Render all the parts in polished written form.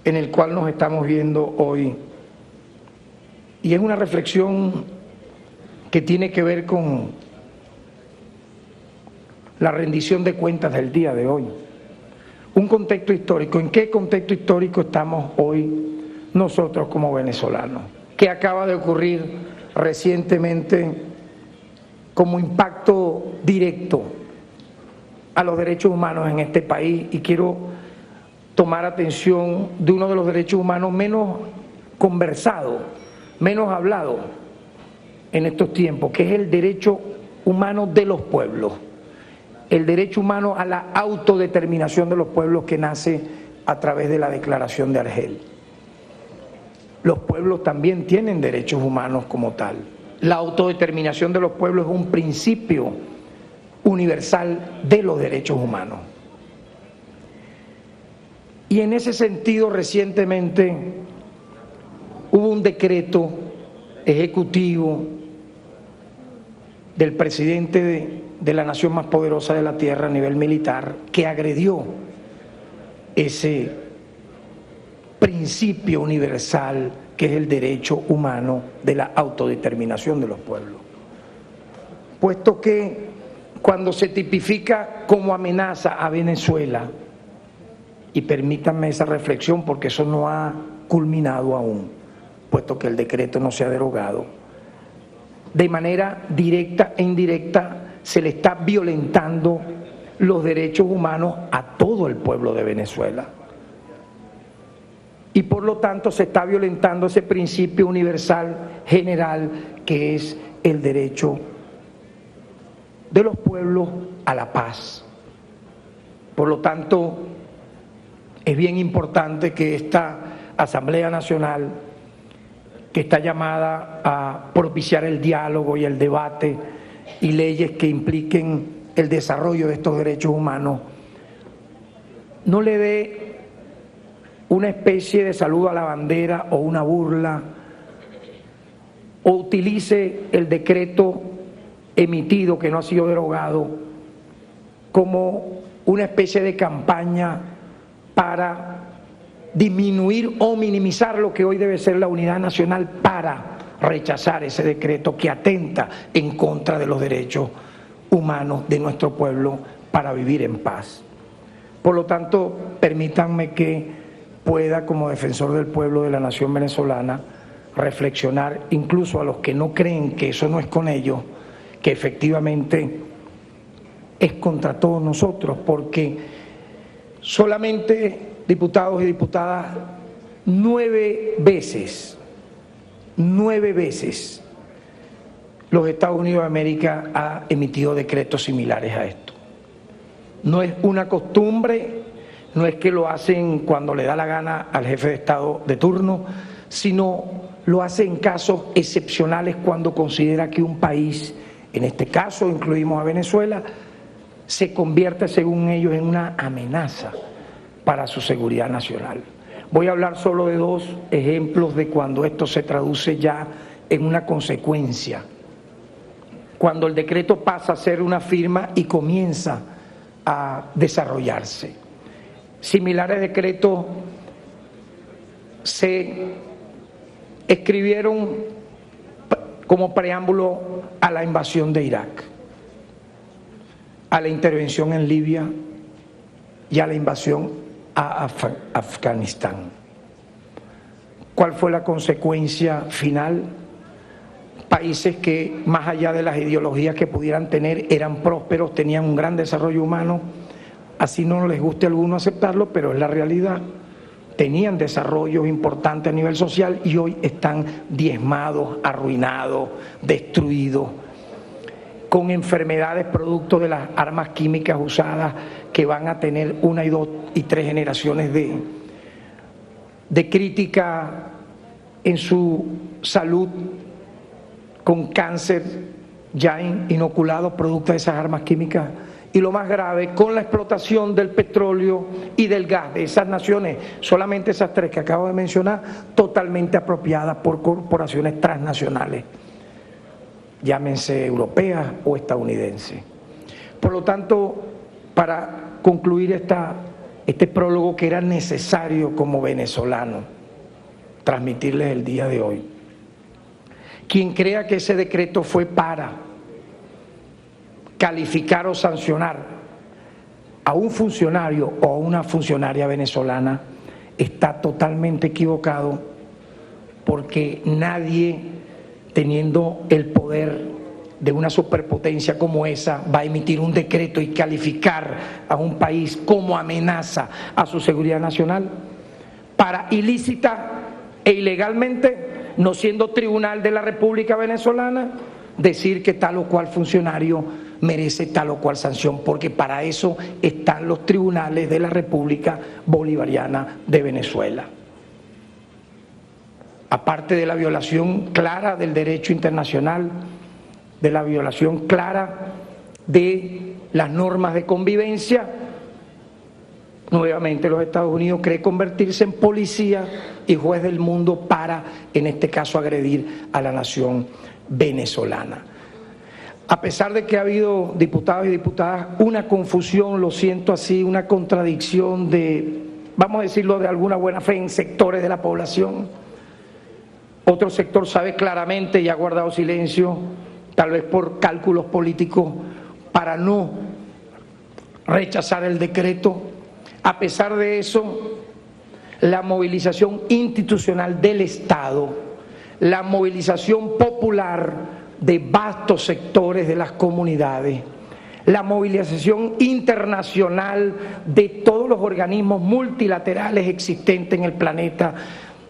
en el cual nos estamos viendo hoy. Y es una reflexión que tiene que ver con la rendición de cuentas del día de hoy. Un contexto histórico. ¿En qué contexto histórico estamos hoy nosotros como venezolanos? ¿Qué acaba de ocurrir recientemente como impacto directo a los derechos humanos en este país? Y quiero tomar atención de uno de los derechos humanos menos conversado, menos hablado en estos tiempos, que es el derecho humano de los pueblos, el derecho humano a la autodeterminación de los pueblos que nace a través de la Declaración de Argel. Los pueblos también tienen derechos humanos como tal. La autodeterminación de los pueblos es un principio universal de los derechos humanos. Y en ese sentido, recientemente hubo un decreto ejecutivo del presidente de la nación más poderosa de la tierra a nivel militar que agredió ese principio universal que es el derecho humano de la autodeterminación de los pueblos. Puesto que cuando se tipifica como amenaza a Venezuela, y permítanme esa reflexión porque eso no ha culminado aún, puesto que el decreto no se ha derogado, de manera directa e indirecta se le está violentando los derechos humanos a todo el pueblo de Venezuela. Y por lo tanto se está violentando ese principio universal general que es el derecho de los pueblos a la paz. Por lo tanto, es bien importante que esta Asamblea Nacional, que está llamada a propiciar el diálogo y el debate y leyes que impliquen el desarrollo de estos derechos humanos, no le dé una especie de saludo a la bandera o una burla, o utilice el decreto emitido que no ha sido derogado como una especie de campaña para disminuir o minimizar lo que hoy debe ser la unidad nacional para rechazar ese decreto que atenta en contra de los derechos humanos de nuestro pueblo para vivir en paz. Por lo tanto, permítanme que pueda, como defensor del pueblo de la nación venezolana, reflexionar incluso a los que no creen que eso no es con ellos, que efectivamente es contra todos nosotros, porque solamente, diputados y diputadas, 9 veces los Estados Unidos de América ha emitido decretos similares a esto. No es una costumbre, no es que lo hacen cuando le da la gana al jefe de Estado de turno, sino lo hace en casos excepcionales cuando considera que un país, en este caso incluimos a Venezuela, se convierte según ellos en una amenaza para su seguridad nacional. Voy a hablar solo de 2 ejemplos de cuando esto se traduce ya en una consecuencia. Cuando el decreto pasa a ser una firma y comienza a desarrollarse. Similares decretos se escribieron como preámbulo a la invasión de Irak, a la intervención en Libia y a la invasión a Afganistán. ¿Cuál fue la consecuencia final? Países que, más allá de las ideologías que pudieran tener, eran prósperos, tenían un gran desarrollo humano, así no les guste a alguno aceptarlo, pero es la realidad. Tenían desarrollos importantes a nivel social y hoy están diezmados, arruinados, destruidos, con enfermedades producto de las armas químicas usadas que van a tener 1, 2 y 3 generaciones de crítica en su salud, con cáncer ya inoculado producto de esas armas químicas. Y lo más grave, con la explotación del petróleo y del gas de esas naciones, solamente esas 3 que acabo de mencionar, totalmente apropiadas por corporaciones transnacionales, llámense europeas o estadounidenses. Por lo tanto, para concluir esta este prólogo que era necesario como venezolano transmitirles el día de hoy. Quien crea que ese decreto fue para calificar o sancionar a un funcionario o a una funcionaria venezolana está totalmente equivocado, porque nadie, teniendo el poder de una superpotencia como esa, va a emitir un decreto y calificar a un país como amenaza a su seguridad nacional para ilícita e ilegalmente, no siendo tribunal de la República Venezolana, decir que tal o cual funcionario merece tal o cual sanción, porque para eso están los tribunales de la República Bolivariana de Venezuela. Aparte de la violación clara del derecho internacional, de la violación clara de las normas de convivencia, nuevamente los Estados Unidos cree convertirse en policía y juez del mundo para, en este caso, agredir a la nación venezolana. A pesar de que ha habido, diputados y diputadas, una confusión, lo siento así, una contradicción de, vamos a decirlo de alguna buena fe, en sectores de la población, otro sector sabe claramente y ha guardado silencio, tal vez por cálculos políticos, para no rechazar el decreto. A pesar de eso, la movilización institucional del Estado, la movilización popular de vastos sectores de las comunidades, la movilización internacional de todos los organismos multilaterales existentes en el planeta,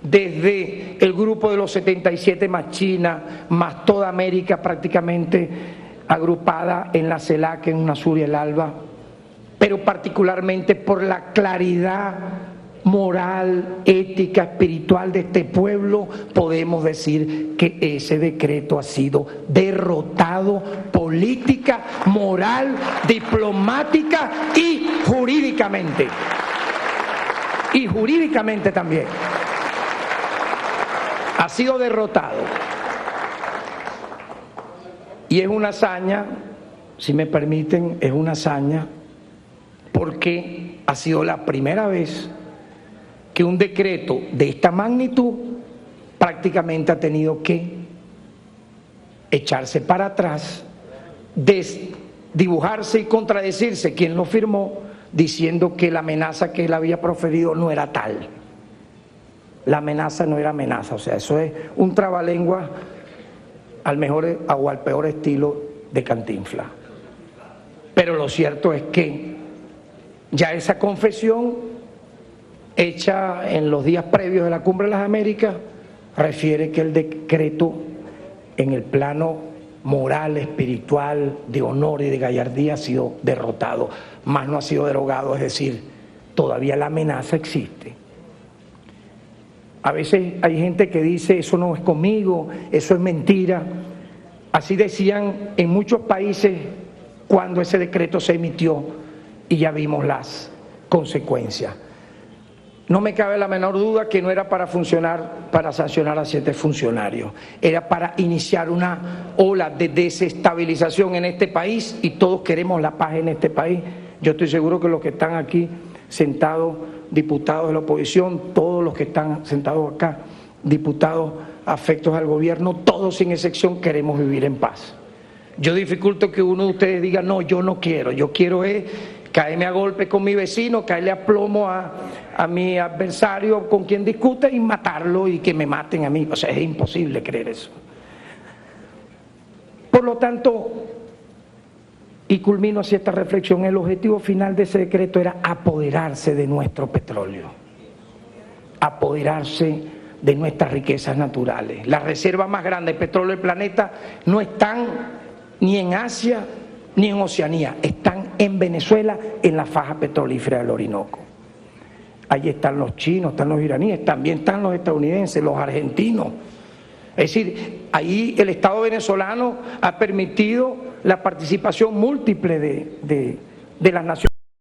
desde el grupo de los 77 más China, más toda América prácticamente agrupada en la CELAC, en UNASUR y el ALBA, pero particularmente por la claridad moral, ética, espiritual de este pueblo, podemos decir que ese decreto ha sido derrotado política, moral, diplomática y jurídicamente. Y jurídicamente también. Ha sido derrotado. Y es una hazaña, si me permiten, es una hazaña porque ha sido la primera vez que un decreto de esta magnitud prácticamente ha tenido que echarse para atrás, dibujarse y contradecirse quien lo firmó, diciendo que la amenaza que él había proferido no era tal. La amenaza no era amenaza, o sea, eso es un trabalengua al mejor o al peor estilo de Cantinflas. Pero lo cierto es que ya esa confesión hecha en los días previos de la Cumbre de las Américas refiere que el decreto en el plano moral, espiritual, de honor y de gallardía ha sido derrotado, más no ha sido derogado, es decir, todavía la amenaza existe. A veces hay gente que dice, eso no es conmigo, eso es mentira. Así decían en muchos países cuando ese decreto se emitió y ya vimos las consecuencias. No me cabe la menor duda que no era para sancionar a 7 funcionarios, era para iniciar una ola de desestabilización en este país, y todos queremos la paz en este país. Yo estoy seguro que los que están aquí sentados, diputados de la oposición, todos los que están sentados acá, diputados afectos al gobierno, todos sin excepción queremos vivir en paz. Yo dificulto que uno de ustedes diga, no, yo no quiero, yo quiero caerme a golpe con mi vecino, caerle a plomo a mi adversario con quien discute y matarlo y que me maten a mí. O sea, es imposible creer eso. Por lo tanto, y culmino así esta reflexión, el objetivo final de ese decreto era apoderarse de nuestro petróleo, apoderarse de nuestras riquezas naturales. Las reservas más grandes de petróleo del planeta no están ni en Asia ni en Oceanía, están en Venezuela, en la faja petrolífera del Orinoco. Allí están los chinos, están los iraníes, también están los estadounidenses, los argentinos. Es decir, ahí el Estado venezolano ha permitido la participación múltiple de las naciones.